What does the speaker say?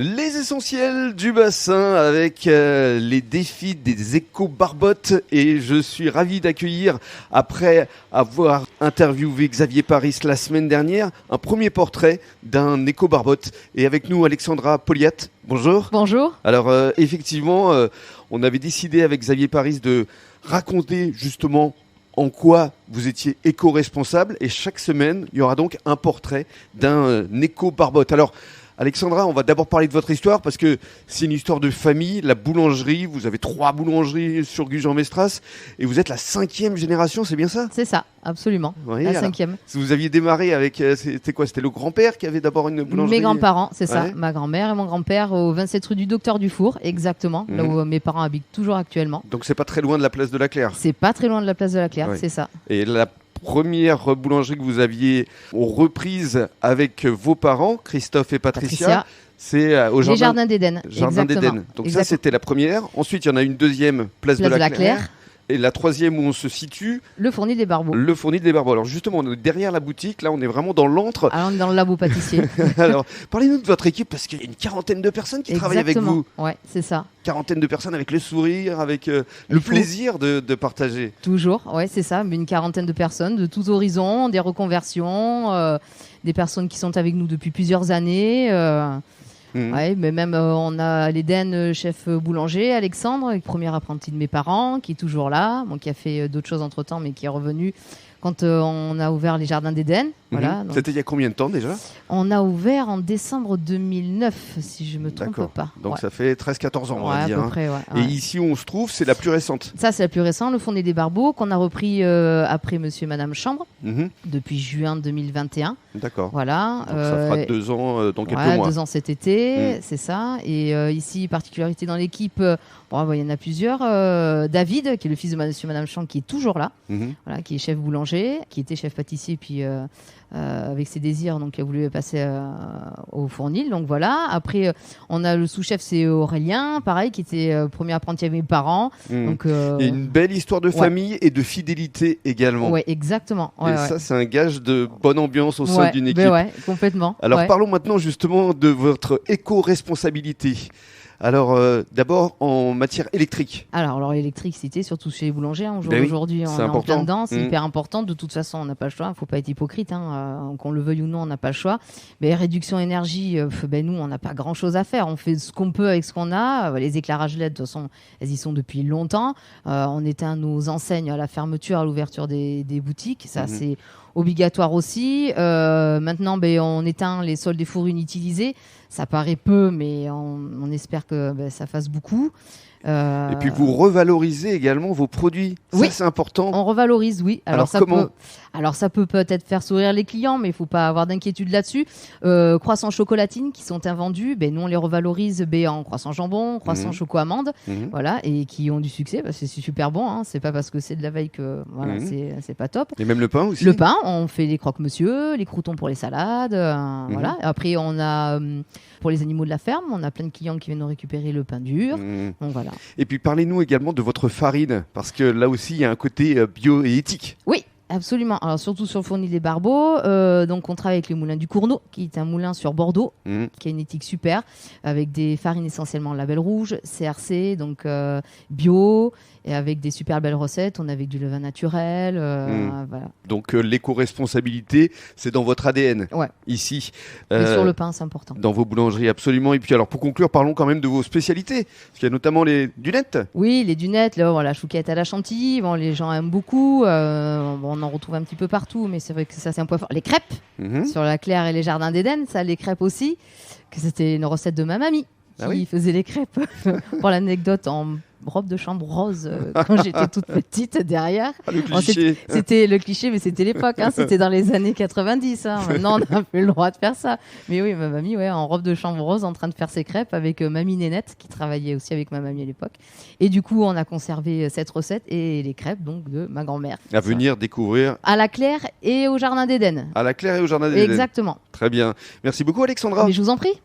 Les essentiels du bassin avec les défis des éco-barbottes et je suis ravi d'accueillir, après avoir interviewé Xavier Paris la semaine dernière, un premier portrait d'un éco-barbotte. Et avec nous Alexandra Poliat. Bonjour. Bonjour. Alors effectivement, on avait décidé avec Xavier Paris de raconter justement en quoi vous étiez éco-responsable et chaque semaine, il y aura donc un portrait d'un éco-barbotte. Alors Alexandra, on va d'abord parler de votre histoire parce que c'est une histoire de famille, la boulangerie. Vous avez 3 boulangeries sur Gujan-Mestras et vous êtes la 5e génération, c'est bien ça ? C'est ça, absolument, Oui, la alors, 5e. Vous aviez démarré avec, c'était quoi ? C'était le grand-père qui avait d'abord une boulangerie ? Mes grands-parents, c'est ça, Ouais. ma grand-mère et mon grand-père au 27 rue du Docteur Dufour, exactement, là où mes parents habitent toujours actuellement. Donc c'est pas très loin de la place de la Claire. C'est pas très loin de la place de la Claire, Ouais. c'est ça. Et la première boulangerie que vous aviez aux reprises avec vos parents, Christophe et Patricia. C'est au Les Jardins d'Éden, Jardin exactement. d'Éden. Donc ça, c'était la première. Ensuite, il y en a une deuxième, place de la Claire. Et la troisième où on se situe, Le Fournil des Barbeaux. le Fournil des Barbeaux. Alors justement, on est derrière la boutique. Là, on est vraiment dans l'antre. Alors, on est dans le labo pâtissier. Alors, parlez-nous de votre équipe parce qu'il y a une quarantaine de personnes qui travaillent avec vous. Ouais, c'est ça. Quarantaine de personnes avec le sourire, avec le Il faut. plaisir de partager. Toujours, ouais, c'est ça. Une quarantaine de personnes de tous horizons, des reconversions, des personnes qui sont avec nous depuis plusieurs années. Ouais, mais même on a l'Éden, chef boulanger, Alexandre, le premier apprenti de mes parents, qui est toujours là, bon, qui a fait d'autres choses entre-temps, mais qui est revenu quand on a ouvert les Jardins d'Éden. Voilà, donc, C'était il y a combien de temps déjà ? on a ouvert en décembre 2009, si je me trompe D'accord. pas. Donc Ouais. ça fait 13-14 ans, on Ouais, va à dire. peu près, ouais. Et Ouais. ici où on se trouve, c'est la plus récente. Ça, c'est la plus récente, le Fournil des Barbeaux, qu'on a repris après Monsieur et Madame Chambre, Mhm. depuis juin 2021. D'accord. Voilà. Donc ça fera 2 ans dans quelques Ouais, mois. 2 ans cet été, c'est ça. Et ici, particularité dans l'équipe, bon, il y en a plusieurs. David, qui est le fils de Monsieur et Madame Chambre, qui est toujours là, Mhm. voilà, qui est chef boulanger, qui était chef pâtissier, puis avec ses désirs, donc il a voulu passer au Fournil. Donc voilà. Après, on a le sous-chef, c'est Aurélien, pareil, qui était premier apprenti avec mes parents. Mhm. Donc, Il y a une belle histoire de famille et de fidélité également. ouais, exactement. Ouais, Et ouais. ça, c'est un gage de bonne ambiance au sein Ouais, d'une équipe. ben ouais, complètement. Alors Ouais. parlons maintenant justement de votre éco-responsabilité. Alors d'abord en matière électrique. Alors l'électricité, surtout chez les boulangers, hein, Ben oui, aujourd'hui, on c'est est en important. plein dedans, c'est Mm. hyper important. De toute façon, on n'a pas le choix, il ne faut pas être hypocrite, qu'on le veuille ou non, on n'a pas le choix. Mais réduction énergie, nous, on n'a pas grand-chose à faire. On fait ce qu'on peut avec ce qu'on a. Les éclairages LED, de toute façon, elles y sont depuis longtemps. On éteint nos enseignes à la fermeture, à l'ouverture des boutiques. Ça, c'est obligatoire aussi. Maintenant, on éteint les sols des fours inutilisés. Ça paraît peu, mais on espère que ça fasse beaucoup. Et puis vous revalorisez également vos produits. Oui. Ça, c'est important. On revalorise, oui. Alors, comment ? Ça peut peut-être faire sourire les clients, mais il ne faut pas avoir d'inquiétude là-dessus. Croissants chocolatines qui sont invendus, nous on les revalorise en croissant jambon, croissant choco amande, voilà, et qui ont du succès. C'est super bon. Hein. C'est pas parce que c'est de la veille que voilà, c'est pas top. Et même le pain aussi. Le pain, on fait les croque-monsieur, les croûtons pour les salades, voilà. Après on a pour les animaux de la ferme, on a plein de clients qui viennent nous récupérer le pain dur. Donc voilà. Et puis parlez-nous également de votre farine, parce que là aussi il y a un côté bio et éthique. Oui. Absolument. Alors surtout sur le Fournil des Barbeaux, donc on travaille avec le moulin du Cournot, qui est un moulin sur Bordeaux, qui a une éthique super, avec des farines essentiellement label rouge, CRC, donc bio, et avec des super belles recettes. On a avec du levain naturel, voilà. Donc l'éco-responsabilité, c'est dans votre ADN. Ouais. Ici. Et sur le pain, c'est important. Dans vos boulangeries, absolument. Et puis alors pour conclure, parlons quand même de vos spécialités, parce qu'il y a notamment les dunettes. Oui, les dunettes, là, la chouquette à la chantilly, les gens aiment beaucoup. On en retrouve un petit peu partout, mais c'est vrai que ça, c'est un point fort. Les crêpes, sur la Claire et les Jardins d'Éden, ça, les crêpes aussi, que c'était une recette de ma mamie qui faisait les crêpes. Pour l'anecdote, en robe de chambre rose quand j'étais toute petite derrière. Ah, le cliché. C'était le cliché, mais c'était l'époque. C'était dans les années 90. Maintenant, on n'a plus le droit de faire ça. Mais oui, ma mamie, en robe de chambre rose, en train de faire ses crêpes avec mamie Nénette, qui travaillait aussi avec ma mamie à l'époque. Et du coup, on a conservé cette recette et les crêpes donc de ma grand-mère. À venir découvrir. À la Claire et au Jardin d'Éden. À la Claire et au Jardin d'Éden. Exactement. Très bien. Merci beaucoup, Alexandra. Mais je vous en prie.